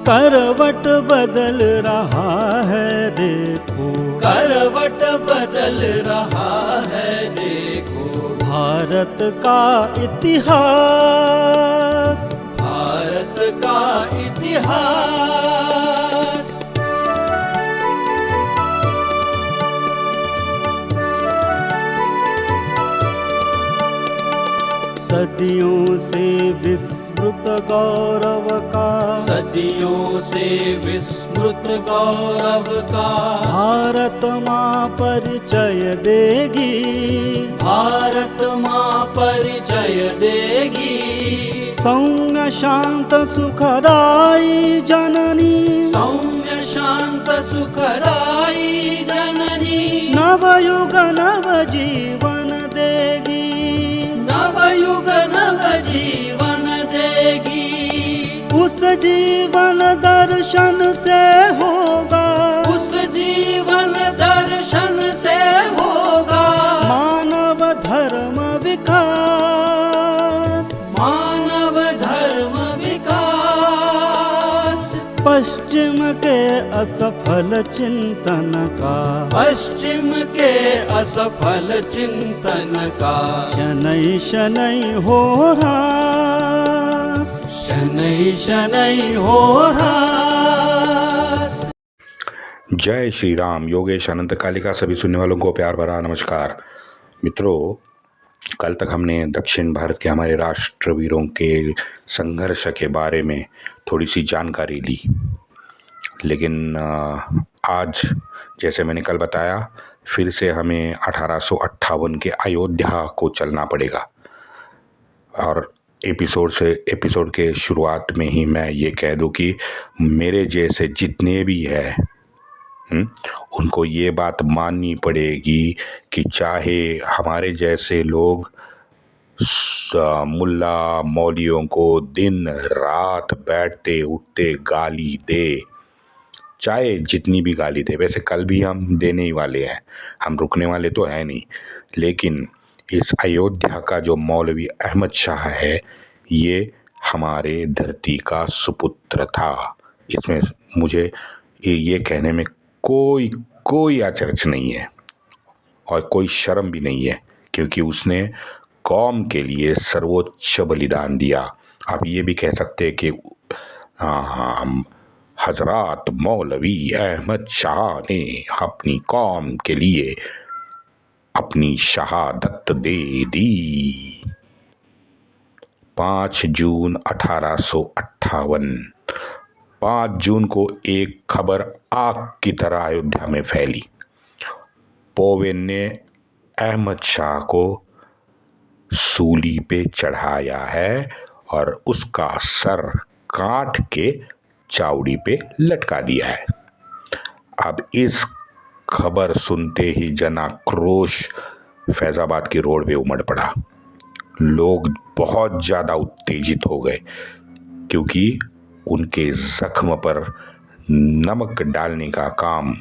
करवट बदल रहा है देखो, करवट बदल रहा है देखो, भारत का इतिहास, भारत का इतिहास। सदियों से विस्मृत गौरव का, सदियों से विस्मृत गौरव का, भारत माँ परिचय देगी, भारत माँ परिचय देगी। सौम्य शांत सुखदाई जननी, सौम्य शांत सुखदाई जननी, नवयुग नव जीवन देगी, नवयुग नव जीवन देगी। उस जीवन दर्शन से होगा, उस जीवन दर्शन से होगा मानव धर्म विकास, मानव धर्म विकास। पश्चिम के असफल चिंतन का, पश्चिम के असफल चिंतन का, शनै शनै हो ह्रास, शनै शनै हो ह्रास। जय श्री राम। योगेश अनंत कालिका सभी सुनने वालों को प्यार भरा नमस्कार। मित्रों, कल तक हमने दक्षिण भारत के हमारे राष्ट्रवीरों के संघर्ष के बारे में थोड़ी सी जानकारी ली, लेकिन आज जैसे मैंने कल बताया फिर से हमें 1858 के अयोध्या को चलना पड़ेगा। और एपिसोड के शुरुआत में ही मैं ये कह दूं कि मेरे जैसे जितने भी हैं उनको ये बात माननी पड़ेगी कि चाहे हमारे जैसे लोग मुल्ला मौलियों को दिन रात बैठते उठते गाली दे, चाहे जितनी भी गाली दे, वैसे कल भी हम देने ही वाले हैं, हम रुकने वाले तो है नहीं, लेकिन इस अयोध्या का जो मौलवी अहमद शाह है ये हमारे धरती का सुपुत्र था। इसमें मुझे ये कहने में कोई आचर्च नहीं है और कोई शर्म भी नहीं है, क्योंकि उसने कौम के लिए सर्वोच्च बलिदान दिया। आप ये भी कह सकते हैं कि हजरत मौलवी अहमद शाह ने अपनी कौम के लिए अपनी शहादत दे दी। 5 जून 1858, 5 जून को एक खबर आग की तरह अयोध्या में फैली। पोवेन ने अहमद शाह को सूली पे चढ़ाया है और उसका सर काट के चावड़ी पे लटका दिया है। अब इस खबर सुनते ही जनाक्रोश फैजाबाद की रोड पे उमड़ पड़ा। लोग बहुत ज़्यादा उत्तेजित हो गए, क्योंकि उनके जख्म पर नमक डालने का काम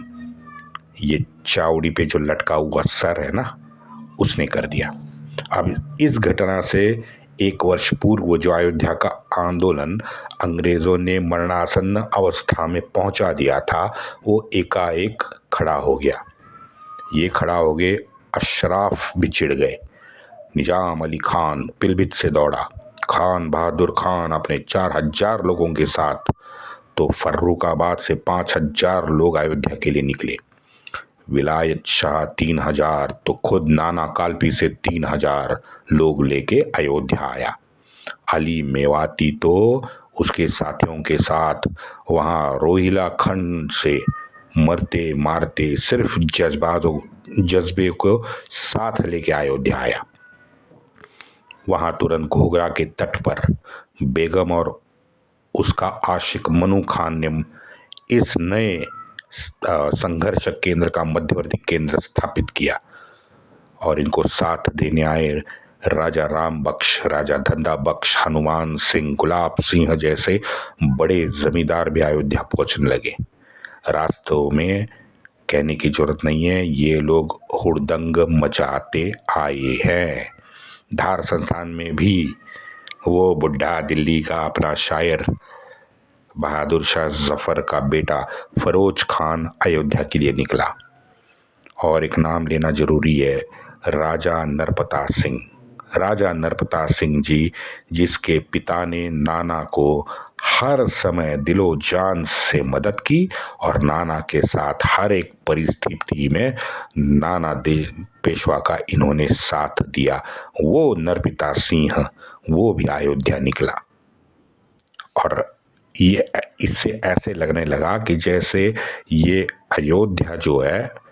ये चावड़ी पे जो लटका हुआ सर है ना, उसने कर दिया। अब इस घटना से 1 वर्ष पूर्व जो अयोध्या का आंदोलन अंग्रेज़ों ने मरणासन्न अवस्था में पहुंचा दिया था, वो एकाएक खड़ा हो गया। ये खड़ा हो गए, अशराफ भी चिढ़ गए। निजाम अली खान पिलभित से दौड़ा। खान बहादुर खान अपने 4000 लोगों के साथ, तो फर्रुखाबाद से 5000 लोग अयोध्या के लिए निकले। विलायत शाह 3000, तो खुद नाना कालपी से 3000 लोग लेके अयोध्या आया। अली मेवाती तो उसके साथियों के साथ वहाँ रोहिला खंड से मरते मारते सिर्फ जज्बे को साथ लेके अयोध्या आया। वहाँ तुरंत घोघरा के तट पर बेगम और उसका आशिक मनु खान ने इस नए संघर्ष केंद्र का मध्यवर्ती केंद्र स्थापित किया और इनको साथ देने आए राजा राम बख्श, राजा धंधा बख्श, हनुमान सिंह, गुलाब सिंह जैसे बड़े जमींदार भी अयोध्या पहुंचने लगे। रास्तों में कहने की जरूरत नहीं है, ये लोग हुड़दंग मचाते आए हैं। धार संस्थान में भी वो बुढ़ा दिल्ली का अपना शायर बहादुर शाह जफर का बेटा फरोज खान अयोध्या के लिए निकला। और एक नाम लेना जरूरी है, राजा नरपता सिंह। राजा नरपता सिंह जी, जिसके पिता ने नाना को हर समय दिलो जान से मदद की और नाना के साथ हर एक परिस्थिति में नाना दे पेशवा का इन्होंने साथ दिया, वो नरपिता सिंह, वो भी अयोध्या निकला। और ये इससे ऐसे लगने लगा कि जैसे ये अयोध्या जो है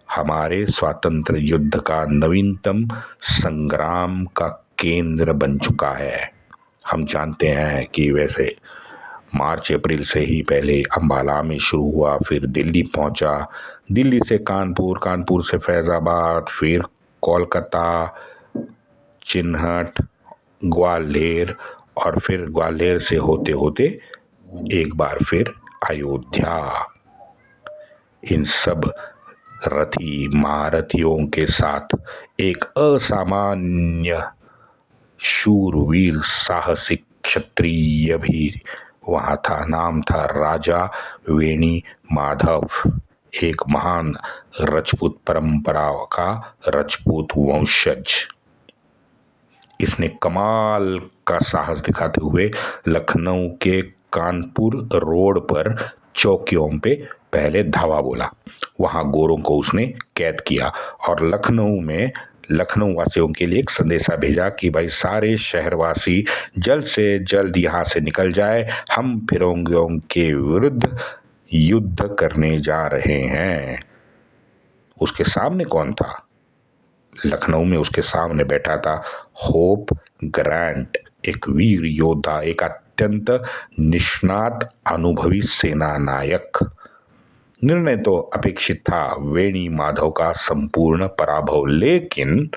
हमारे स्वातंत्र युद्ध का नवीनतम संग्राम का केंद्र बन चुका है। हम जानते हैं कि वैसे मार्च अप्रैल से ही पहले अंबाला में शुरू हुआ, फिर दिल्ली पहुंचा, दिल्ली से कानपुर, कानपुर से फैज़ाबाद, फिर कोलकाता, चिन्हट, ग्वालियर और फिर ग्वालियर से होते होते एक बार फिर अयोध्या। इन सब रथी महारथियों के साथ एक असामान्य शूरवीर साहसिक क्षत्रिय भी वहाँ था। नाम था राजा वेणी माधव, एक महान राजपूत परंपरा का राजपूत वंशज। इसने कमाल का साहस दिखाते हुए लखनऊ के कानपुर रोड पर चौकियों पे पहले धावा बोला। वहां गोरों को उसने कैद किया और लखनऊ वासियों के लिए एक संदेशा भेजा कि भाई सारे शहरवासी जल्द से जल्द यहाँ से निकल जाए, हम फिरंगियों के विरुद्ध युद्ध करने जा रहे हैं। उसके सामने कौन था? लखनऊ में उसके सामने बैठा था होप ग्रांट, एक वीर योद्धा, एक अत्यंत निष्णात अनुभवी सेना नायक। निर्णय तो अपेक्षित था, वेणी माधव का संपूर्ण पराभव, लेकिन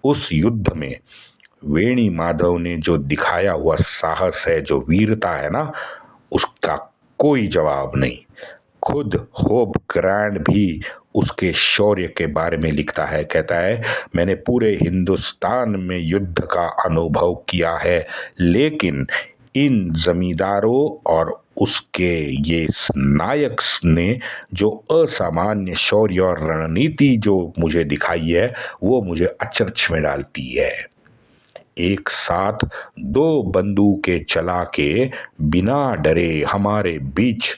उस युद्ध में वेणी माधव ने जो दिखाया हुआ साहस है, जो वीरता है ना, उसका कोई जवाब नहीं। खुद होप ग्रांट भी उसके शौर्य के बारे में लिखता है, कहता है मैंने पूरे हिंदुस्तान में युद्ध का अनुभव किया है, लेकिन इन जमींदारों और उसके ये नायक ने जो असामान्य शौर्य और रणनीति जो मुझे दिखाई है, वो मुझे अचरज में डालती है। एक साथ 2 बंदूकें चला के बिना डरे हमारे बीच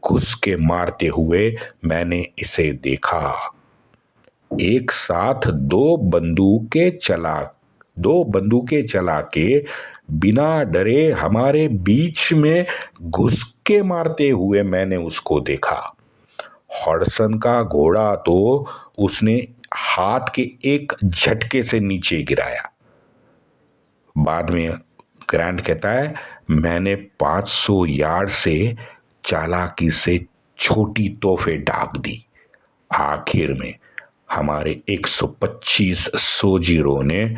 घुस के मारते हुए मैंने इसे देखा। एक साथ 2 बंदूकें चला के बिना डरे हमारे बीच में घुस के मारते हुए मैंने उसको देखा। हॉडसन का घोड़ा तो उसने हाथ के एक झटके से नीचे गिराया। बाद में ग्रांट कहता है मैंने 500 यार्ड से चालाकी से छोटी तोहफे दाग दी। आखिर में हमारे 125 सोल्जरों ने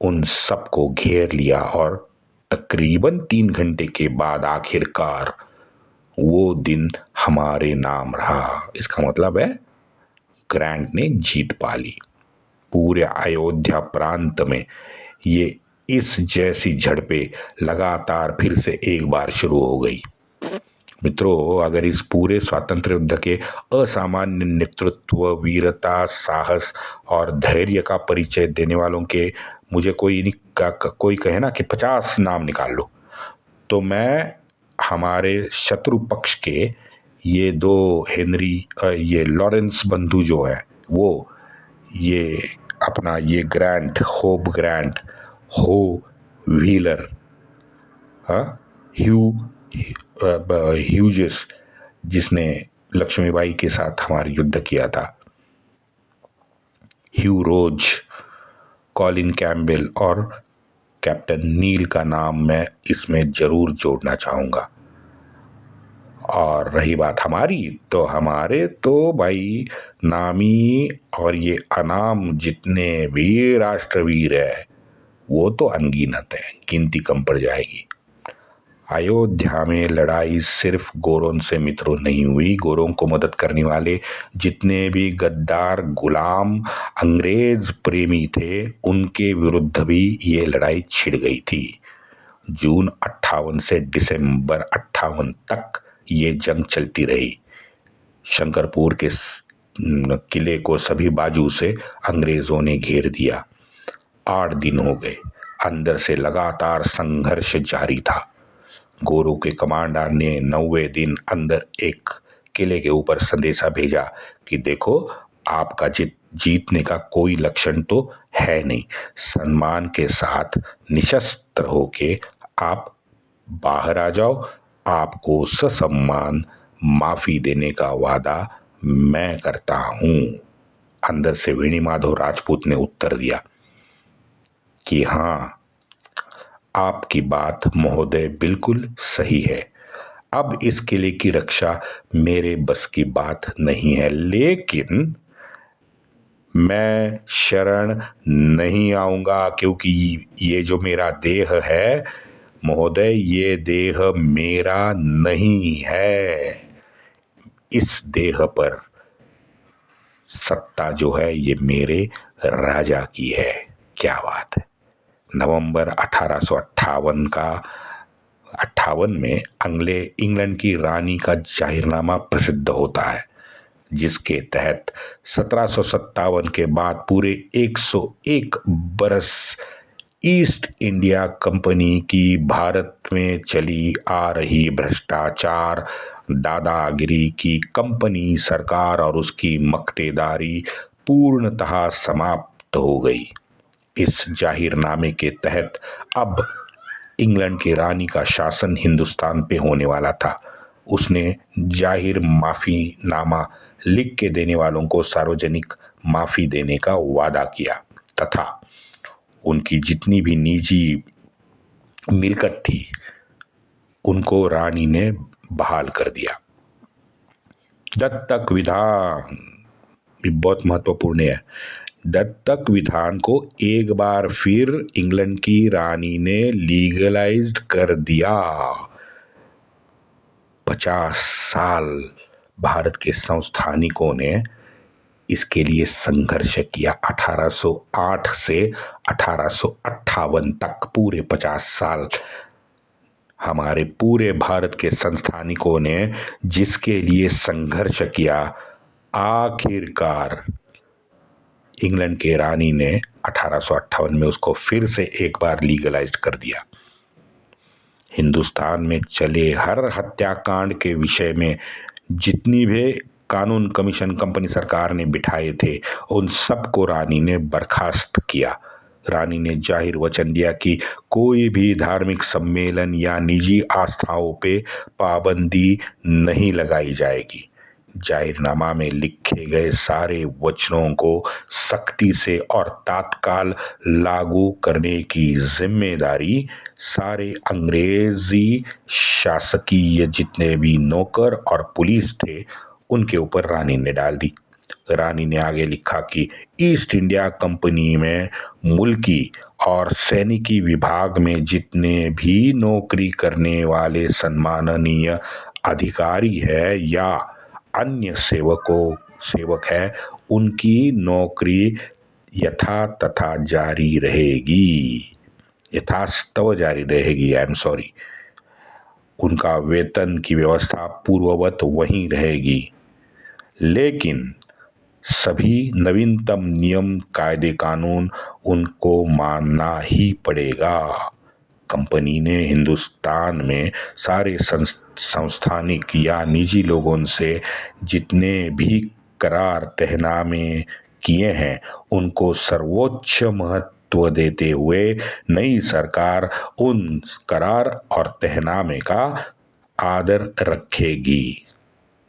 उन सबको घेर लिया और तकरीबन 3 घंटे के बाद आखिरकार वो दिन हमारे नाम रहा। इसका मतलब है ग्रांट ने जीत पा ली। पूरे अयोध्या प्रांत में ये इस जैसी झड़पें लगातार फिर से एक बार शुरू हो गई। मित्रों, अगर इस पूरे स्वातंत्र्य युद्ध के असामान्य नेतृत्व, वीरता, साहस और धैर्य का परिचय देने वालों के मुझे कोई कहे ना कि 50 नाम निकाल लो, तो मैं हमारे शत्रु पक्ष के ये 2 ये लॉरेंस बंधु जो है, वो ये अपना ये ग्रांट, होप ग्रांट, हो व्हीलर, ह्यूजेस, जिसने लक्ष्मीबाई के साथ हमारे युद्ध किया था, ह्यू रोज, कॉलिन कैम्बेल और कैप्टन नील का नाम मैं इसमें जरूर जोड़ना चाहूँगा। और रही बात हमारी, तो हमारे तो भाई नामी और ये अनाम जितने भी राष्ट्रवीर है वो तो अनगिनत है, गिनती कम पड़ जाएगी। अयोध्या में लड़ाई सिर्फ गोरों से मित्रों नहीं हुई, गोरों को मदद करने वाले जितने भी गद्दार, गुलाम, अंग्रेज प्रेमी थे, उनके विरुद्ध भी ये लड़ाई छिड़ गई थी। जून 58 से दिसंबर 58 तक ये जंग चलती रही। शंकरपुर के किले को सभी बाजू से अंग्रेजों ने घेर दिया। 8 दिन हो गए, अंदर से लगातार संघर्ष जारी था। गोरों के कमांडर ने 90वें दिन अंदर एक किले के ऊपर संदेशा भेजा कि देखो, आपका जीतने का कोई लक्षण तो है नहीं। सम्मान के साथ निशस्त्र होके आप बाहर आ जाओ, आपको ससम्मान माफी देने का वादा मैं करता हूं। अंदर से वेणी माधव राजपूत ने उत्तर दिया कि हाँ, आपकी बात महोदय बिल्कुल सही है। अब इस किले की रक्षा मेरे बस की बात नहीं है, लेकिन मैं शरण नहीं आऊंगा, क्योंकि ये जो मेरा देह है महोदय, ये देह मेरा नहीं है। इस देह पर सत्ता जो है ये मेरे राजा की है। क्या बात है। नवंबर 1858 में इंग्लैंड की रानी का जाहिरनामा प्रसिद्ध होता है, जिसके तहत 1757 के बाद पूरे 101 बरस ईस्ट इंडिया कंपनी की भारत में चली आ रही भ्रष्टाचार, दादागिरी की कंपनी सरकार और उसकी मक्तेदारी पूर्णतः समाप्त हो गई। इस जाहिरनामे के तहत अब इंग्लैंड की रानी का शासन हिंदुस्तान पे होने वाला था। उसने जाहिर माफीनामा लिख के देने वालों को सार्वजनिक माफी देने का वादा किया तथा उनकी जितनी भी निजी मिल्कियत थी उनको रानी ने बहाल कर दिया। दत्तक विधान बहुत महत्वपूर्ण है। दत्तक विधान को एक बार फिर इंग्लैंड की रानी ने लीगलाइज्ड कर दिया। 50 साल भारत के संस्थानिकों ने इसके लिए संघर्ष किया। 1808 से 1858 तक पूरे 50 साल हमारे पूरे भारत के संस्थानिकों ने जिसके लिए संघर्ष किया, आखिरकार इंग्लैंड के रानी ने 1858 में उसको फिर से एक बार लीगलाइज्ड कर दिया। हिंदुस्तान में चले हर हत्याकांड के विषय में जितनी भी कानून कमीशन कंपनी सरकार ने बिठाए थे, उन सबको रानी ने बर्खास्त किया। रानी ने जाहिर वचन दिया कि कोई भी धार्मिक सम्मेलन या निजी आस्थाओं पे पाबंदी नहीं लगाई जाएगी। जाहिरनामा में लिखे गए सारे वचनों को सख्ती से और तत्काल लागू करने की जिम्मेदारी सारे अंग्रेजी शासकीय जितने भी नौकर और पुलिस थे उनके ऊपर रानी ने डाल दी। रानी ने आगे लिखा कि ईस्ट इंडिया कंपनी में मुल्की और सैनिकी विभाग में जितने भी नौकरी करने वाले सम्माननीय अधिकारी है या अन्य सेवक है, उनकी नौकरी यथा तथा जारी रहेगी। यथास्तव जारी रहेगी। I am sorry. उनका वेतन की व्यवस्था पूर्ववत वहीं रहेगी, लेकिन सभी नवीनतम नियम कायदे कानून उनको मानना ही पड़ेगा। कंपनी ने हिंदुस्तान में सारे संस्थानिक या निजी लोगों से जितने भी करार तहनामे किए हैं उनको सर्वोच्च महत्व देते हुए नई सरकार उन करार और तहनामे का आदर रखेगी।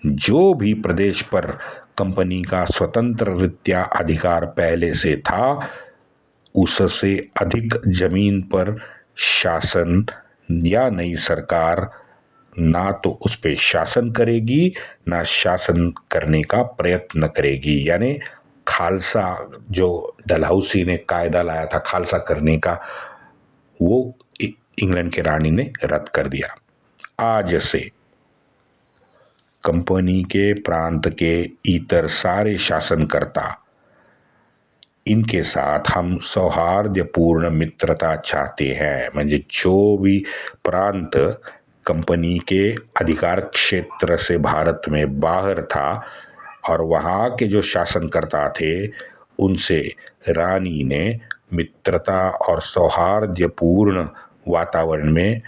जो भी प्रदेश पर कंपनी का स्वतंत्र रीत्या अधिकार पहले से था, उससे अधिक जमीन पर शासन या नई सरकार ना तो उस पे शासन करेगी ना शासन करने का प्रयत्न करेगी। यानी खालसा जो डलहौसी ने कायदा लाया था खालसा करने का, वो इंग्लैंड के रानी ने रद्द कर दिया। आज से कंपनी के प्रांत के इतर सारे शासनकर्ता इनके साथ हम सौहार्दपूर्ण मित्रता चाहते हैं। म्हणजे जो भी प्रांत कंपनी के अधिकार क्षेत्र से भारत में बाहर था और वहाँ के जो शासनकर्ता थे उनसे रानी ने मित्रता और सौहार्दपूर्ण वातावरण में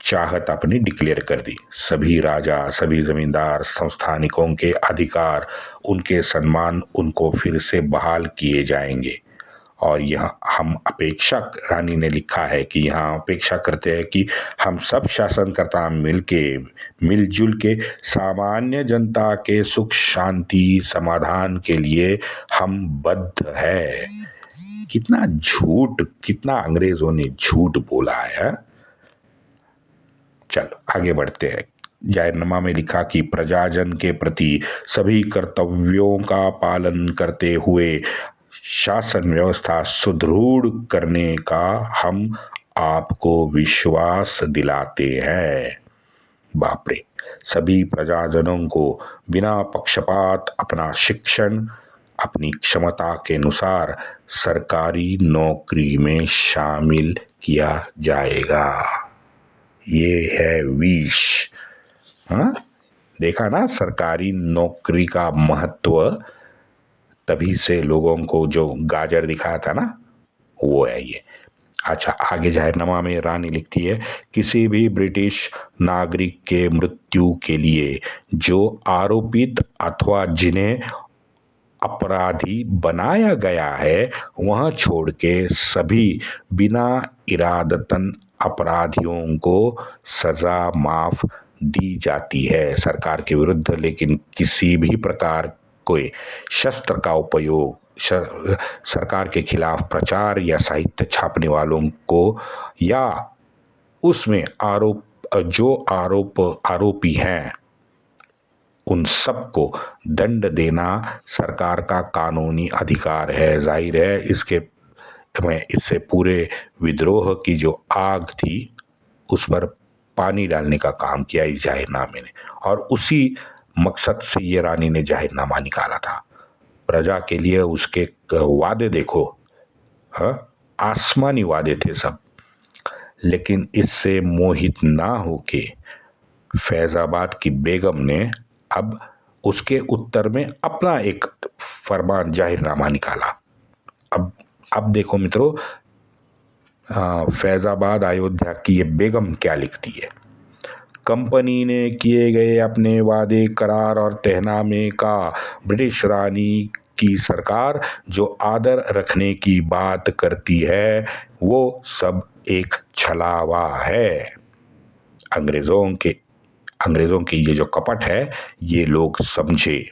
चाहत अपनी डिक्लेयर कर दी। सभी राजा, सभी जमींदार, संस्थानिकों के अधिकार, उनके सम्मान उनको फिर से बहाल किए जाएंगे। और यहाँ हम अपेक्षा, रानी ने लिखा है कि यहाँ अपेक्षा करते हैं कि हम सब शासनकर्ता मिलजुल के सामान्य जनता के सुख शांति समाधान के लिए हम बद्ध है। कितना झूठ, कितना अंग्रेजों ने झूठ बोला है। चलो आगे बढ़ते हैं। जाहिरनामा में लिखा कि प्रजाजन के प्रति सभी कर्तव्यों का पालन करते हुए शासन व्यवस्था सुदृढ़ करने का हम आपको विश्वास दिलाते हैं। बाप रे, सभी प्रजाजनों को बिना पक्षपात अपना शिक्षण अपनी क्षमता के अनुसार सरकारी नौकरी में शामिल किया जाएगा। ये है विश। हाँ, देखा ना सरकारी नौकरी का महत्व। तभी से लोगों को जो गाजर दिखाया था ना, वो है ये। अच्छा, आगे जाहिरनामा में रानी लिखती है, किसी भी ब्रिटिश नागरिक के मृत्यु के लिए जो आरोपित अथवा जिन्हें अपराधी बनाया गया है वह छोड़ के सभी बिना इरादतन अपराधियों को सजा माफ दी जाती है सरकार के विरुद्ध। लेकिन किसी भी प्रकार कोई शस्त्र का उपयोग सरकार के खिलाफ प्रचार या साहित्य छापने वालों को या उसमें आरोपी हैं उन सबको दंड देना सरकार का कानूनी अधिकार है। जाहिर है इससे पूरे विद्रोह की जो आग थी उस पर पानी डालने का काम किया इस जाहिरनामे ने, और उसी मकसद से ये रानी ने जाहिरनामा निकाला था। प्रजा के लिए उसके वादे देखो, हाँ, आसमानी वादे थे सब। लेकिन इससे मोहित ना होके फैजाबाद की बेगम ने अब उसके उत्तर में अपना एक फरमान जाहिरनामा निकाला। अब देखो मित्रों, फैजाबाद अयोध्या की ये बेगम क्या लिखती है। कंपनी ने किए गए अपने वादे करार और तहनामे का ब्रिटिश रानी की सरकार जो आदर रखने की बात करती है वो सब एक छलावा है। अंग्रेजों की ये जो कपट है ये लोग समझे।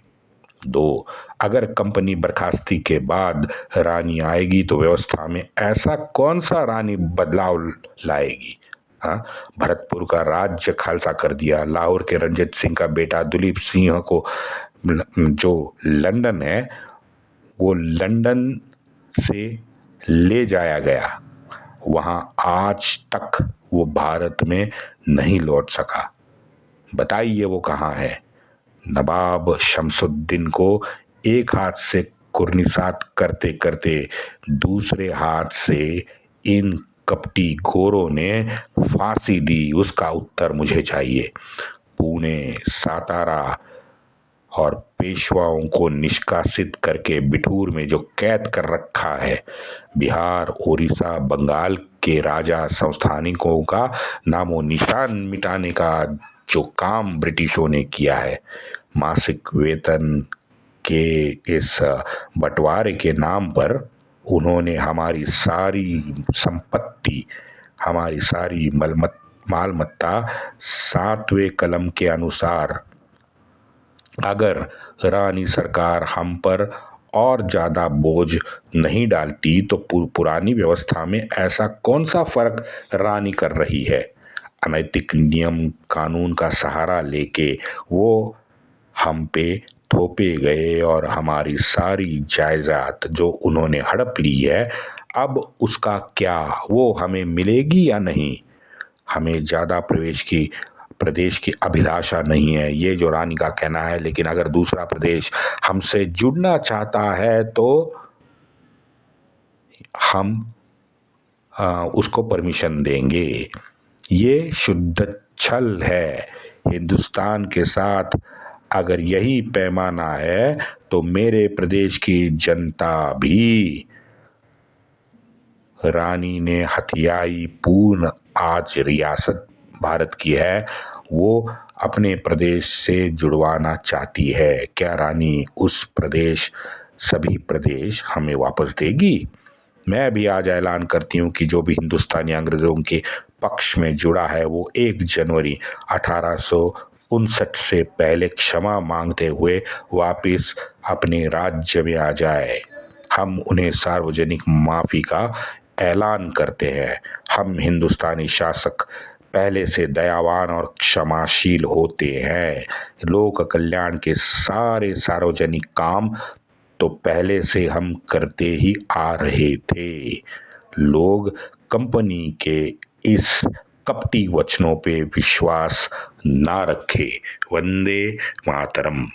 2, अगर कंपनी बर्खास्ती के बाद रानी आएगी तो व्यवस्था में ऐसा कौन सा रानी बदलाव लाएगी। हाँ, भरतपुर का राज्य खालसा कर दिया। लाहौर के रंजीत सिंह का बेटा दुलीप सिंह को जो लंदन है वो लंदन से ले जाया गया, वहाँ आज तक वो भारत में नहीं लौट सका। बताइए वो कहाँ है। नवाब शमसुद्दीन को एक हाथ से कुर्निसात करते करते दूसरे हाथ से इन कपटी गोरों ने फांसी दी, उसका उत्तर मुझे चाहिए। पुणे, सातारा और पेशवाओं को निष्कासित करके बिठूर में जो कैद कर रखा है, बिहार, उड़ीसा, बंगाल के राजा संस्थानिकों का नामो निशान मिटाने का जो काम ब्रिटिशों ने किया है, मासिक वेतन के इस बंटवारे के नाम पर उन्होंने हमारी सारी संपत्ति, हमारी सारी मालमत्ता 7वें कलम के अनुसार अगर रानी सरकार हम पर और ज़्यादा बोझ नहीं डालती तो पुरानी व्यवस्था में ऐसा कौन सा फर्क रानी कर रही है। अनैतिक नियम कानून का सहारा लेके वो हम पे थोपे गए और हमारी सारी जायदाद जो उन्होंने हड़प ली है, अब उसका क्या, वो हमें मिलेगी या नहीं। हमें ज़्यादा प्रदेश की अभिलाषा नहीं है, ये जो रानी का कहना है। लेकिन अगर दूसरा प्रदेश हमसे जुड़ना चाहता है तो हम उसको परमिशन देंगे। ये शुद्ध छल है। हिंदुस्तान के साथ अगर यही पैमाना है तो मेरे प्रदेश की जनता भी रानी ने हथियाई पूर्ण आज रियासत भारत की है, वो अपने प्रदेश से जुड़वाना चाहती है। क्या रानी उस प्रदेश सभी प्रदेश हमें वापस देगी? मैं भी आज ऐलान करती हूँ कि जो भी हिंदुस्तानी अंग्रेजों के पक्ष में जुड़ा है वो 1 जनवरी 1859 से पहले क्षमा मांगते हुए वापस अपने राज्य में आ जाए। हम उन्हें सार्वजनिक माफी का ऐलान करते हैं। हम हिंदुस्तानी शासक पहले से दयावान और क्षमाशील होते हैं। लोक कल्याण के सारे सार्वजनिक काम तो पहले से हम करते ही आ रहे थे। लोग कंपनी के इस कपटी वचनों पे विश्वास ना रखें। वंदे मातरम।